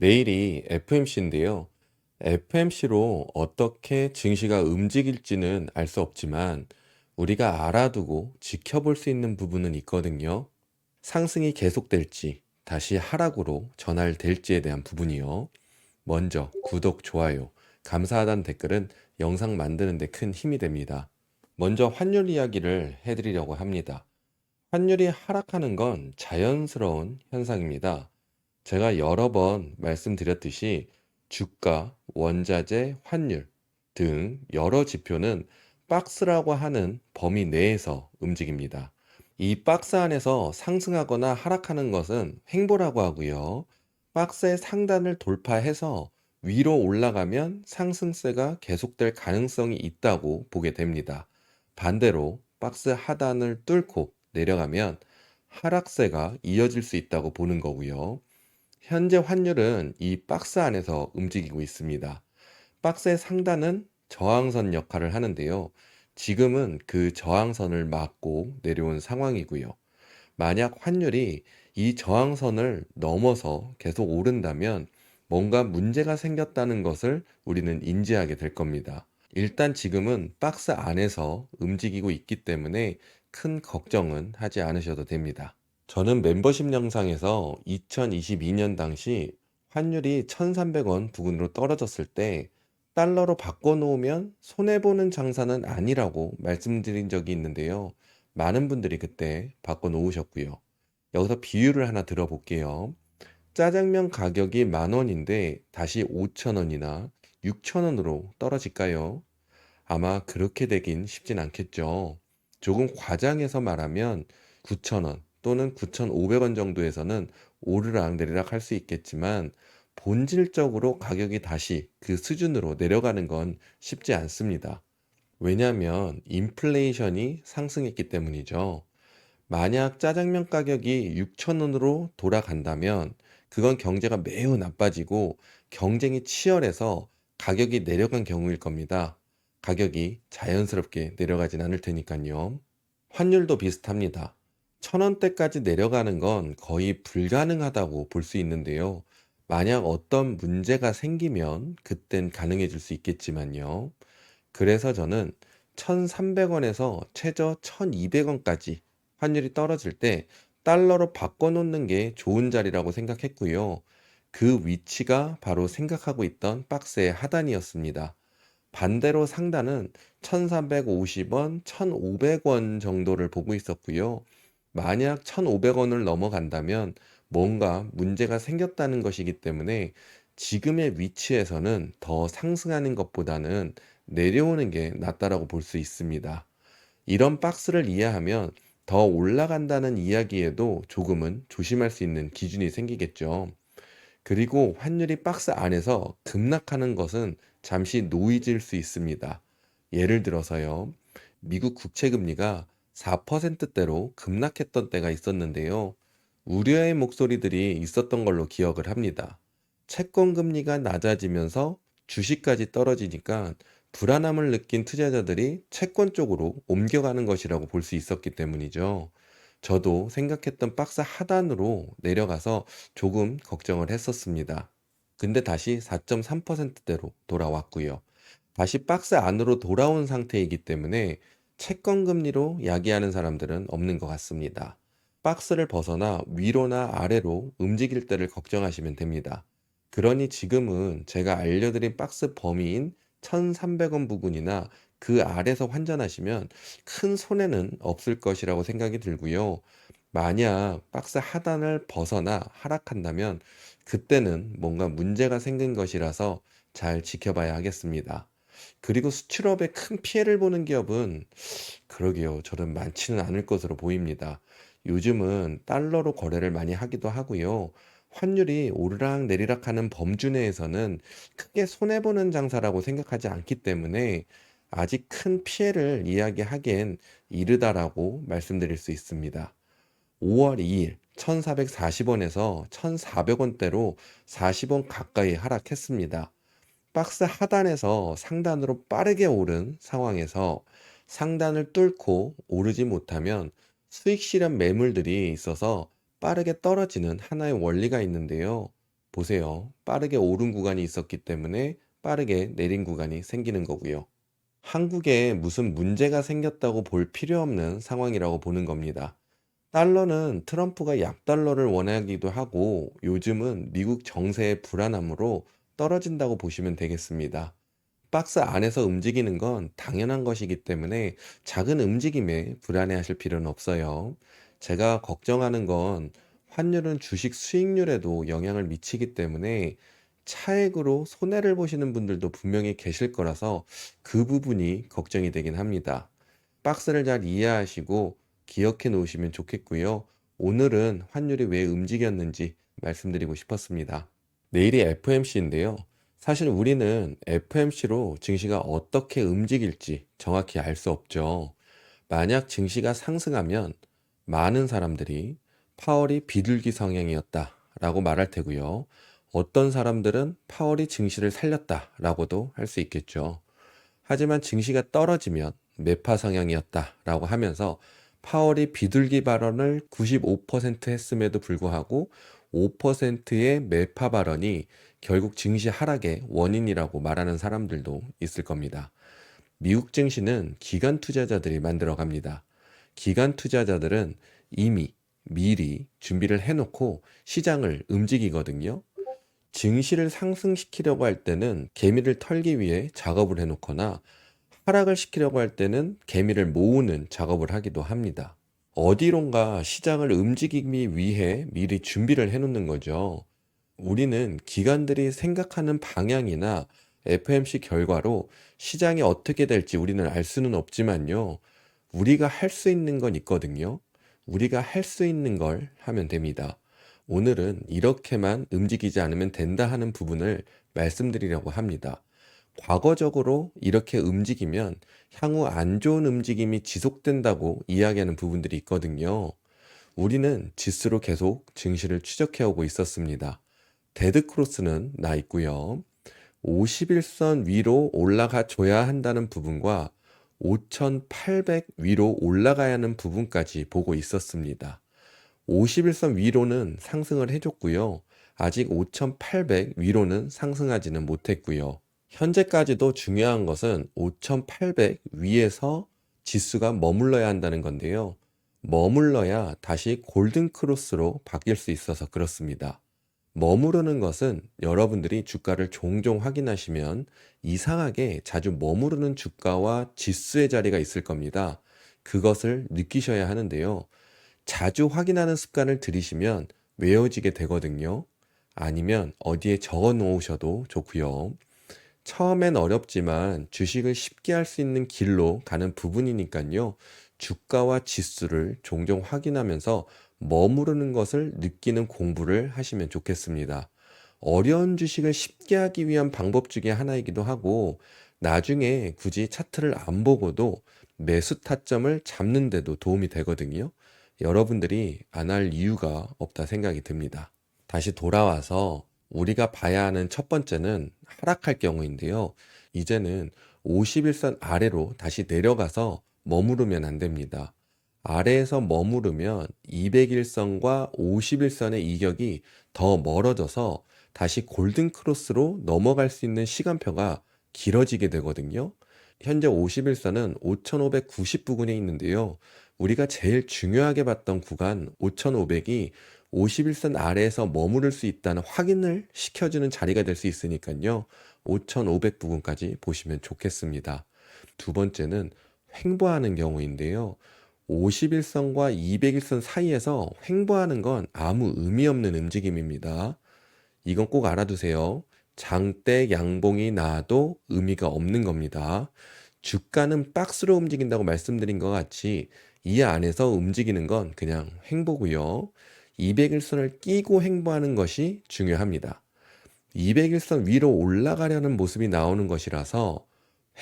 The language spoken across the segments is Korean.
내일이 FMC인데요. FMC로 어떻게 증시가 움직일지는 알 수 없지만 우리가 알아두고 지켜볼 수 있는 부분은 있거든요. 상승이 계속될지 다시 하락으로 전환될지에 대한 부분이요. 먼저 구독, 좋아요, 감사하다는 댓글은 영상 만드는 데 큰 힘이 됩니다. 먼저 환율 이야기를 해드리려고 합니다. 환율이 하락하는 건 자연스러운 현상입니다. 제가 여러 번 말씀드렸듯이 주가, 원자재, 환율 등 여러 지표는 박스라고 하는 범위 내에서 움직입니다. 이 박스 안에서 상승하거나 하락하는 것은 횡보라고 하고요. 박스의 상단을 돌파해서 위로 올라가면 상승세가 계속될 가능성이 있다고 보게 됩니다. 반대로 박스 하단을 뚫고 내려가면 하락세가 이어질 수 있다고 보는 거고요. 현재 환율은 이 박스 안에서 움직이고 있습니다. 박스의 상단은 저항선 역할을 하는데요. 지금은 그 저항선을 막고 내려온 상황이고요. 만약 환율이 이 저항선을 넘어서 계속 오른다면 뭔가 문제가 생겼다는 것을 우리는 인지하게 될 겁니다. 일단 지금은 박스 안에서 움직이고 있기 때문에 큰 걱정은 하지 않으셔도 됩니다. 저는 멤버십 영상에서 2022년 당시 환율이 1,300원 부근으로 떨어졌을 때 달러로 바꿔놓으면 손해보는 장사는 아니라고 말씀드린 적이 있는데요. 많은 분들이 그때 바꿔놓으셨고요. 여기서 비유를 하나 들어볼게요. 짜장면 가격이 10,000원인데 다시 5,000원이나 6,000원으로 떨어질까요? 아마 그렇게 되긴 쉽진 않겠죠. 조금 과장해서 말하면 9,000원 또는 9,500원 정도에서는 오르락 내리락 할 수 있겠지만 본질적으로 가격이 다시 그 수준으로 내려가는 건 쉽지 않습니다. 왜냐하면 인플레이션이 상승했기 때문이죠. 만약 짜장면 가격이 6,000원으로 돌아간다면 그건 경제가 매우 나빠지고 경쟁이 치열해서 가격이 내려간 경우일 겁니다. 가격이 자연스럽게 내려가진 않을 테니까요. 환율도 비슷합니다. 1,000원대까지 내려가는 건 거의 불가능하다고 볼 수 있는데요. 만약 어떤 문제가 생기면 그땐 가능해질 수 있겠지만요. 그래서 저는 1,300원에서 최저 1,200원까지 환율이 떨어질 때 달러로 바꿔놓는 게 좋은 자리라고 생각했고요. 그 위치가 바로 생각하고 있던 박스의 하단이었습니다. 반대로 상단은 1,350원, 1,500원 정도를 보고 있었고요. 만약 1,500원을 넘어간다면 뭔가 문제가 생겼다는 것이기 때문에 지금의 위치에서는 더 상승하는 것보다는 내려오는 게 낫다라고 볼 수 있습니다. 이런 박스를 이해하면 더 올라간다는 이야기에도 조금은 조심할 수 있는 기준이 생기겠죠. 그리고 환율이 박스 안에서 급락하는 것은 잠시 노이즈일 수 있습니다. 예를 들어서요. 미국 국채 금리가 4%대로 급락했던 때가 있었는데요. 우려의 목소리들이 있었던 걸로 기억을 합니다. 채권 금리가 낮아지면서 주식까지 떨어지니까 불안함을 느낀 투자자들이 채권 쪽으로 옮겨가는 것이라고 볼 수 있었기 때문이죠. 저도 생각했던 박스 하단으로 내려가서 조금 걱정을 했었습니다. 근데 다시 4.3%대로 돌아왔고요. 다시 박스 안으로 돌아온 상태이기 때문에 채권 금리로 야기하는 사람들은 없는 것 같습니다. 박스를 벗어나 위로나 아래로 움직일 때를 걱정하시면 됩니다. 그러니 지금은 제가 알려드린 박스 범위인 1,300원 부근이나 그 아래서 환전하시면 큰 손해는 없을 것이라고 생각이 들고요. 만약 박스 하단을 벗어나 하락한다면 그때는 뭔가 문제가 생긴 것이라서 잘 지켜봐야 하겠습니다. 그리고 수출업에 큰 피해를 보는 기업은 그러게요. 저는 많지는 않을 것으로 보입니다. 요즘은 달러로 거래를 많이 하기도 하고요. 환율이 오르락 내리락 하는 범주 내에서는 크게 손해보는 장사라고 생각하지 않기 때문에 아직 큰 피해를 이야기하기엔 이르다라고 말씀드릴 수 있습니다. 5월 2일 1,440원에서 1,400원대로 40원 가까이 하락했습니다. 박스 하단에서 상단으로 빠르게 오른 상황에서 상단을 뚫고 오르지 못하면 수익 실현 매물들이 있어서 빠르게 떨어지는 하나의 원리가 있는데요. 보세요. 빠르게 오른 구간이 있었기 때문에 빠르게 내린 구간이 생기는 거고요. 한국에 무슨 문제가 생겼다고 볼 필요 없는 상황이라고 보는 겁니다. 달러는 트럼프가 약달러를 원하기도 하고 요즘은 미국 정세의 불안함으로 떨어진다고 보시면 되겠습니다. 박스 안에서 움직이는 건 당연한 것이기 때문에 작은 움직임에 불안해하실 필요는 없어요. 제가 걱정하는 건 환율은 주식 수익률에도 영향을 미치기 때문에 차액으로 손해를 보시는 분들도 분명히 계실 거라서 그 부분이 걱정이 되긴 합니다. 박스를 잘 이해하시고 기억해 놓으시면 좋겠고요. 오늘은 환율이 왜 움직였는지 말씀드리고 싶었습니다. 내일이 FMC인데요. 사실 우리는 FMC로 증시가 어떻게 움직일지 정확히 알 수 없죠. 만약 증시가 상승하면 많은 사람들이 파월이 비둘기 성향이었다라고 말할 테고요. 어떤 사람들은 파월이 증시를 살렸다라고도 할 수 있겠죠. 하지만 증시가 떨어지면 매파 성향이었다라고 하면서 파월이 비둘기 발언을 95% 했음에도 불구하고 5%의 매파 발언이 결국 증시 하락의 원인이라고 말하는 사람들도 있을 겁니다. 미국 증시는 기관 투자자들이 만들어 갑니다. 기관 투자자들은 이미 미리 준비를 해놓고 시장을 움직이거든요. 증시를 상승시키려고 할 때는 개미를 털기 위해 작업을 해놓거나 하락을 시키려고 할 때는 개미를 모으는 작업을 하기도 합니다. 어디론가 시장을 움직이기 위해 미리 준비를 해놓는 거죠. 우리는 기관들이 생각하는 방향이나 FMC 결과로 시장이 어떻게 될지 우리는 알 수는 없지만요. 우리가 할 수 있는 건 있거든요. 우리가 할 수 있는 걸 하면 됩니다. 오늘은 이렇게만 움직이지 않으면 된다 하는 부분을 말씀드리려고 합니다. 과거적으로 이렇게 움직이면 향후 안 좋은 움직임이 지속된다고 이야기하는 부분들이 있거든요. 우리는 지수로 계속 증시를 추적해 오고 있었습니다. 데드크로스는 나 있고요. 51선 위로 올라가 줘야 한다는 부분과 5,800 위로 올라가야 하는 부분까지 보고 있었습니다. 51선 위로는 상승을 해줬고요. 아직 5,800 위로는 상승하지는 못했고요. 현재까지도 중요한 것은 5,800 위에서 지수가 머물러야 한다는 건데요. 머물러야 다시 골든 크로스로 바뀔 수 있어서 그렇습니다. 머무르는 것은 여러분들이 주가를 종종 확인하시면 이상하게 자주 머무르는 주가와 지수의 자리가 있을 겁니다. 그것을 느끼셔야 하는데요. 자주 확인하는 습관을 들이시면 외워지게 되거든요. 아니면 어디에 적어 놓으셔도 좋고요. 처음엔 어렵지만 주식을 쉽게 할 수 있는 길로 가는 부분이니까요. 주가와 지수를 종종 확인하면서 머무르는 것을 느끼는 공부를 하시면 좋겠습니다. 어려운 주식을 쉽게 하기 위한 방법 중에 하나이기도 하고, 나중에 굳이 차트를 안 보고도 매수 타점을 잡는 데도 도움이 되거든요. 여러분들이 안 할 이유가 없다 생각이 듭니다. 다시 돌아와서 우리가 봐야 하는 첫 번째는 하락할 경우인데요. 이제는 51선 아래로 다시 내려가서 머무르면 안 됩니다. 아래에서 머무르면 201선과 51선의 이격이 더 멀어져서 다시 골든 크로스로 넘어갈 수 있는 시간표가 길어지게 되거든요. 현재 51선은 5,590 부근에 있는데요. 우리가 제일 중요하게 봤던 구간 5,500이 51선 아래에서 머무를 수 있다는 확인을 시켜주는 자리가 될 수 있으니까요. 5,500 부근까지 보시면 좋겠습니다. 두 번째는 횡보하는 경우인데요. 51선과 201선 사이에서 횡보하는 건 아무 의미 없는 움직임입니다. 이건 꼭 알아두세요. 장대 양봉이 나도 의미가 없는 겁니다. 주가는 박스로 움직인다고 말씀드린 것 같이 이 안에서 움직이는 건 그냥 횡보고요. 201선을 끼고 횡보하는 것이 중요합니다. 201선 위로 올라가려는 모습이 나오는 것이라서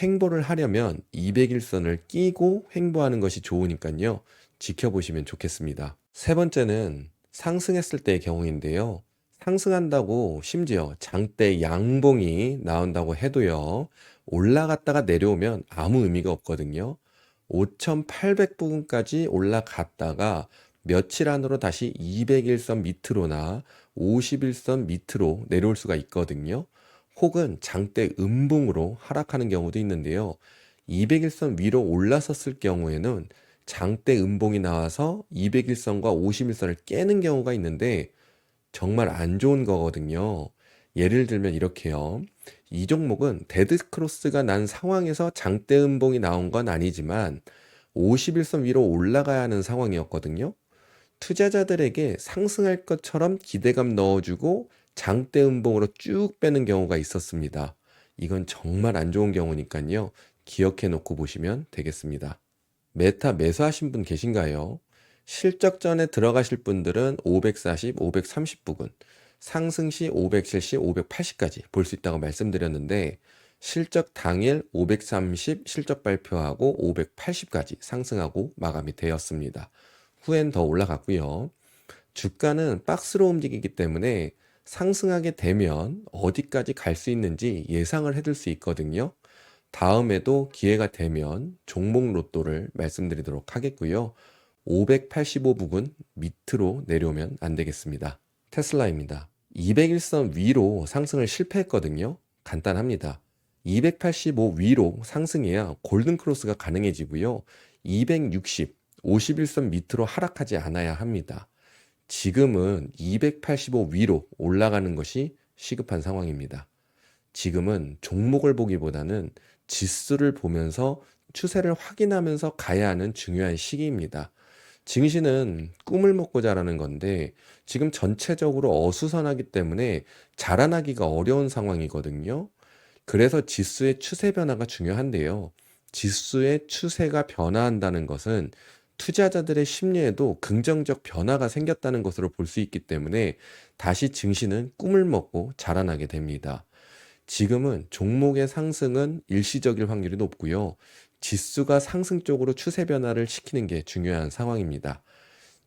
횡보를 하려면 201선을 끼고 횡보하는 것이 좋으니까요. 지켜보시면 좋겠습니다. 세 번째는 상승했을 때의 경우인데요. 상승한다고 심지어 장대 양봉이 나온다고 해도요. 올라갔다가 내려오면 아무 의미가 없거든요. 5,800 부근까지 올라갔다가 며칠 안으로 다시 201선 밑으로나 50일선 밑으로 내려올 수가 있거든요. 혹은 장대 음봉으로 하락하는 경우도 있는데요. 200일선 위로 올라섰을 경우에는 장대 음봉이 나와서 200일선과 50일선을 깨는 경우가 있는데 정말 안 좋은 거거든요. 예를 들면 이렇게요. 이 종목은 데드크로스가 난 상황에서 장대 음봉이 나온 건 아니지만 50일선 위로 올라가야 하는 상황이었거든요. 투자자들에게 상승할 것처럼 기대감 넣어주고 장대 음봉으로 쭉 빼는 경우가 있었습니다. 이건 정말 안 좋은 경우니까요. 기억해 놓고 보시면 되겠습니다. 메타 매수하신 분 계신가요? 실적 전에 들어가실 분들은 540, 530 부근, 상승 시 570, 580까지 볼 수 있다고 말씀드렸는데 실적 당일 530 실적 발표하고 580까지 상승하고 마감이 되었습니다. 후엔 더 올라갔고요. 주가는 박스로 움직이기 때문에 상승하게 되면 어디까지 갈 수 있는지 예상을 해둘 수 있거든요. 다음에도 기회가 되면 종목 로또를 말씀드리도록 하겠고요. 585 부근 밑으로 내려오면 안 되겠습니다. 테슬라입니다. 200일선 위로 상승을 실패했거든요. 간단합니다. 285 위로 상승해야 골든크로스가 가능해지고요. 260, 51선 밑으로 하락하지 않아야 합니다. 지금은 285 위로 올라가는 것이 시급한 상황입니다. 지금은 종목을 보기보다는 지수를 보면서 추세를 확인하면서 가야 하는 중요한 시기입니다. 증시는 꿈을 먹고 자라는 건데 지금 전체적으로 어수선하기 때문에 자라나기가 어려운 상황이거든요. 그래서 지수의 추세 변화가 중요한데요. 지수의 추세가 변화한다는 것은 투자자들의 심리에도 긍정적 변화가 생겼다는 것으로 볼 수 있기 때문에 다시 증시는 꿈을 먹고 자라나게 됩니다. 지금은 종목의 상승은 일시적일 확률이 높고요. 지수가 상승 쪽으로 추세 변화를 시키는 게 중요한 상황입니다.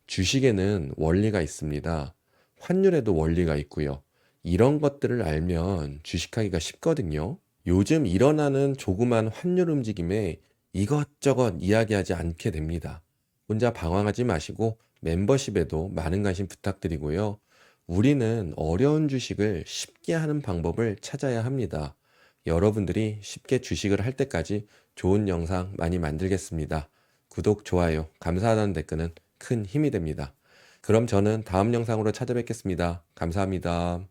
주식에는 원리가 있습니다. 환율에도 원리가 있고요. 이런 것들을 알면 주식하기가 쉽거든요. 요즘 일어나는 조그만 환율 움직임에 이것저것 이야기하지 않게 됩니다. 혼자 방황하지 마시고 멤버십에도 많은 관심 부탁드리고요. 우리는 어려운 주식을 쉽게 하는 방법을 찾아야 합니다. 여러분들이 쉽게 주식을 할 때까지 좋은 영상 많이 만들겠습니다. 구독, 좋아요, 감사하다는 댓글은 큰 힘이 됩니다. 그럼 저는 다음 영상으로 찾아뵙겠습니다. 감사합니다.